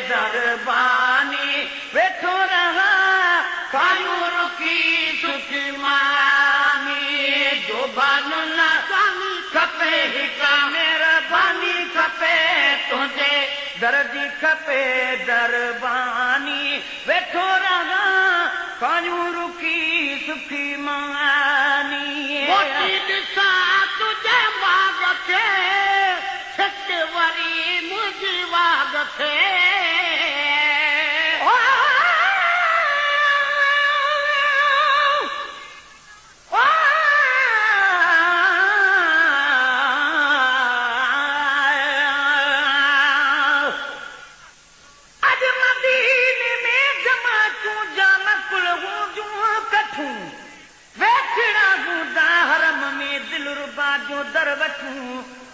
दरबानी वेठो रहा कायूं रुकी सुखी मानी जो बानू न खपे हिका मेहरबानी खपे तुझे दर्जी खपे दरबानी वेठो रहा कायूं रुकी सुखी मानी ॾिसा तुझे बाग खे छिक वरी मुंहिंजी वाग खे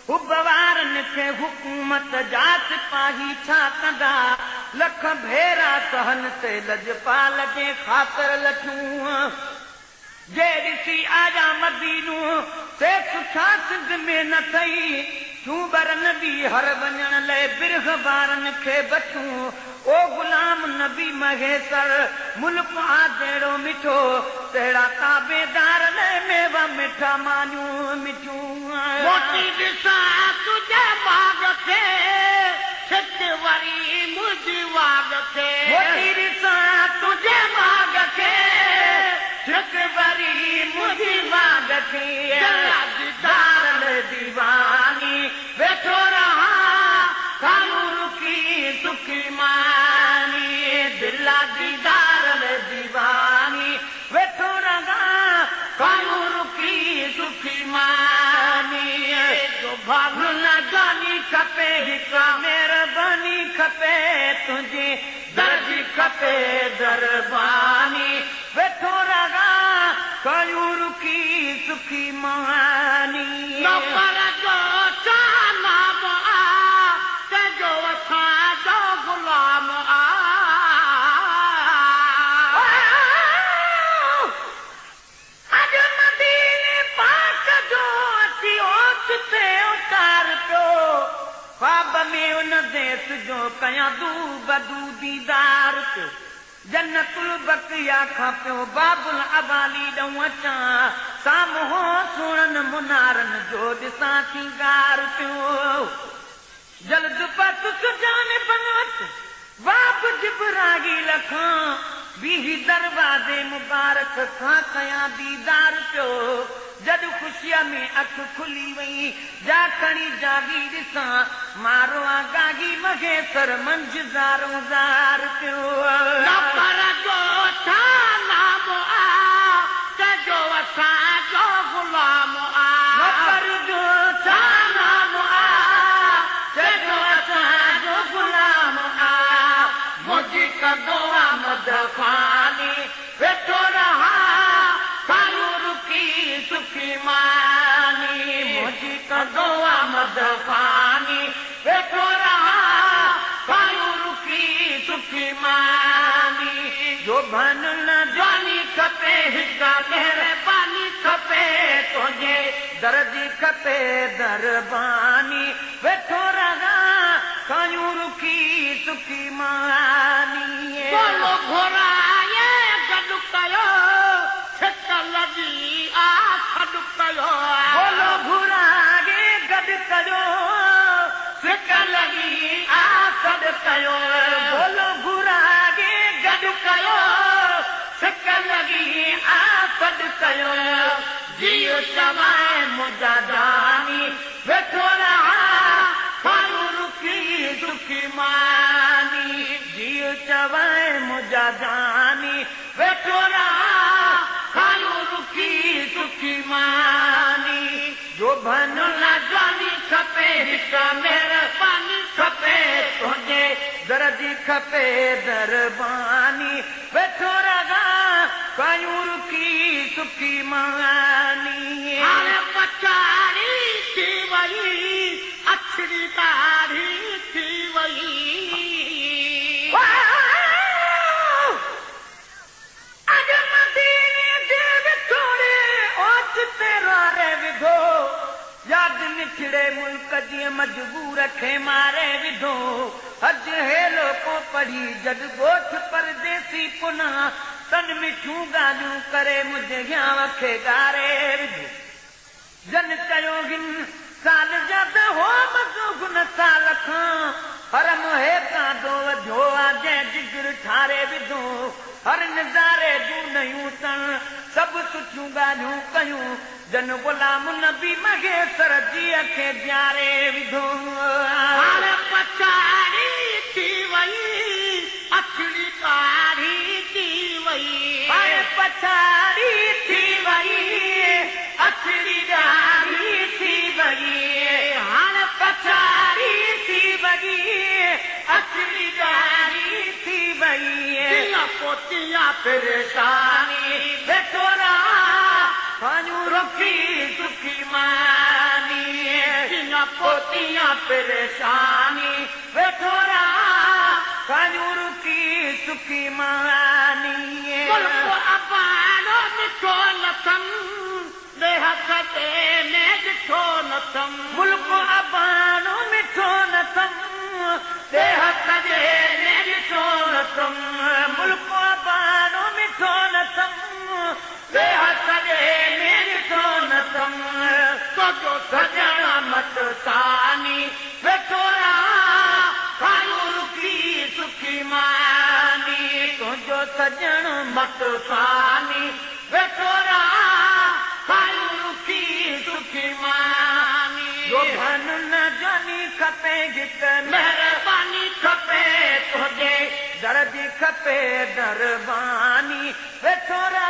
हुबवारनि खे हुकूमत जा सिपाही छा कंदा लख भेरा सहन ते लजपाल जे ख़ातिर लठूं जे ॾिसी आया मदीनू से सुठा सिंध में न थई चूबरनि बि हर वञण लाइ बिरह वारनि खे बचूं ओ गुलाम नबी महेसर मुल्क आ जहिड़ो मिठो तहिड़ा ताबेदार लाइ मेवा मिठा मानियूं मिठूं मोटी ॾिसा तुझे बाग खे छिक वरी मुंहिंजी वाग खे मोटी ॾिसा तुझे बाग खे छिक वरी मुंहिंजी वाग खे दीवानी वेठो रहा कायूं रुकी सुखी मानी दिला दीदार दीवानी वेठो रहा कायूं रुकी सुखी मानी जो भाग न जानी खपे हिका मेहरबानी खपे तुंहिंजी दर्जी खपे दरबानी वेठो रहा कायूं रुकी सुखी मानी नौकर जो नाम आ तेजो असांजो गुलाम आ अॼु मदीने पाक जो अची ओचिते उतार पियो ख्वाब में उन देस जो कयां दू बदू दीदार पियो जन्नतुल बकिया खां पियो बाबुल अबाली ॾऊं अचां साम्हूं सुणनि मुनारनि जो ॾिसां सिंगार पियो जल्द पत सुजाने बनवत बाप जिबरागी लखां बीही दरवाज़े मुबारक खां कयां दीदार पियो जद खुशीअ में अख खुली वई जा खणी जागी ॾिसां मारो आ गागी महेसर मंझदारो ज़ार पियो नौकर जो छा नाम आ तेजो असांजो गुलाम आ नौकर जो छा नाम आ तेजो असांजो गुलाम आ मुंहिंजी कंदो आमद ख़ानी वेठो रहा कायूं रुकी सुखी मानी मुंहिंजी कंदो आमद ख़ानी वेठो रहा कायूं रुकी सुखी मानी जो भन न जानी खपे हिका मेहरबानी खपे तुंहिंजे दर्जी खपे दरबानी वेठो रहा कायूं रुकी सुखी मानी बोलो घोराए गॾु कयो छिक लॻी आ खॾु कयो बोलो घुराए गॾु कयो छिक लॻी आ खॾु कयो बोलो घुराए गॾु कयो छिक लॻी आ खॾु कयो जियो चवाए मुंहिंजा जानी वेठो रहा कायूं रुकी सुखी मानी जियो चवाए मुंहिंजा जानी वेठो रहा कायूं रुकी सुखी मानी जो भन न जानी खपे हिका मेहरबानी खपे तुंहिंजे दर्जी खपे दरबानी वेठो रहा कायूं रुकी सुखी मानी हाणे पचाड़ी थी वई अछड़ी दाढ़ी थी वई अॼु मदीने जे विछोड़े ओचिते रारे विधो यादि निछड़े मुल्क जी मजबूर खे मारे विधो अॼु हेलो को पढ़ी जद ॻोठ परदेसी पुनः तन मिठियूं ॻाल्हियूं करे मुंहिंजे ॻियाव खे ॻारे विधो जन कयो हिन साल जा त हो मज़ूगुन साल खां हर मोहे कांदो वधियो आहे जंहिं जिगर ठारे विधो हर नज़ारे जूं नयूं तण सभु सुठियूं ॻाल्हियूं कयूं जन गुलाम नबी महेश्वर जीअ खे ॾियारे विधो हर पछाड़ी थी वई अछड़ी कारी थी वई हर पछाड़ी थी वई अछड़ी कारी थी वई हर पछाड़ी थी वई अछड़ी कारी थी वई दिया पोतियां परेशानी बेठोरा पायूं रुखी सुखी मानी दिया पोतियां परेशानी बेठोरा पायूं रुखी सुखी मानी मुल्क अबानो ॾिठो नथम देह कटे ने ॾिठो नथम मुल्क अबानो मिठो नथम देह कजे ने ॾिठो नथम मुल्क अबानो मिठो नथम देह कजे ने ॾिठो नथम सजो सजण मत सानी वेठोरा खायूं रुखी सुखी मानी तुंहिंजो सजण मत सानी वेठोरा खायूं रुखी सुखी मानी जो धन न जानी खपे जित मेहरबानी खपे तुंहिंजे दर जी खपे दरबानी वेठोरा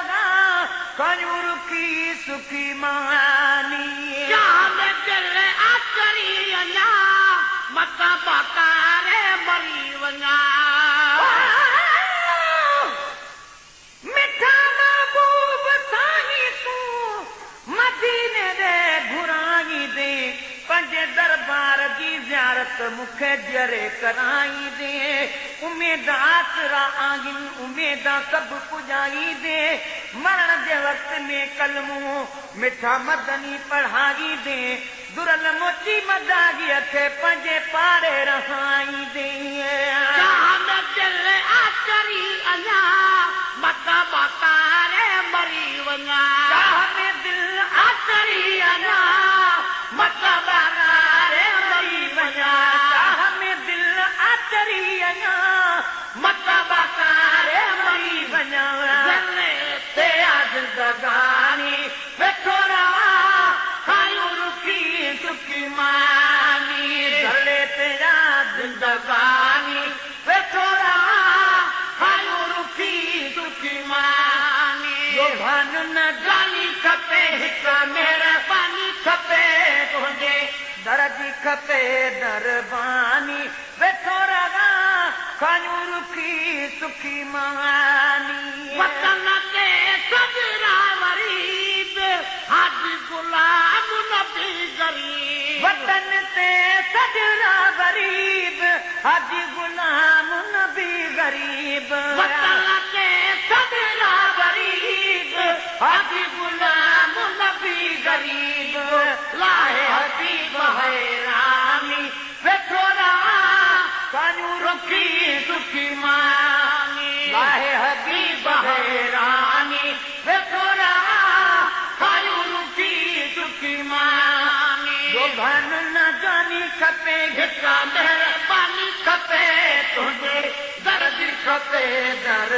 खायूं रुखी सुखी मानी शाम दिल आकरी अञा मता बाकारे मरी वञा मिठा महबूब साईं तूं मदीने दे घुराई दे पंहिंजे दरबार जी ज़ियारत मूंखे जरे कराई दे उमेद आसरा आहिनि उमेद सभु पुॼाई दे मरण जे वक़्त में कलमूं मिठा मदनी पढ़ाई दे दुरल मोची मदागीअ खे पंहिंजे पाड़े रहाई दे शाम दिल आकरी अञा मता बाकारे मरी वञा चाह में दिल आकरी अञा मता बाकारे मरी वञा चाह में दिल आकरी अञा मता बाकारे मरी वञा ते ज़िंदगानी वेठोरा खायूं रुखी सुखी मानी गले तेरा ज़िंदगानी वेठोरा खायूं रुखी सुखी मानी जो भान न जानी खपे हिक मेहरबानी खपे तुंहिंजे दर जी खपे दरबानी वेठोरा खायूं रुखी सुखी मानी वतन ते सजरा वरीब हाजी गुलाम नबी गरीब वतन ते सजरा गरीब हाजी गुलाम नबी गरीब वतन ते सजरा गरीब हाजी गुलाम नबी गरीब लाहे हबीब हैरानी वेठोरा कानू रुखी सुखी मानी लाहे हबीब हैरानी वेठोरा कानू रुखी सुखी मानी जो धन न जानी खपे हिक मेहरबानी खपे तुंहिंजे दर जी खपे दर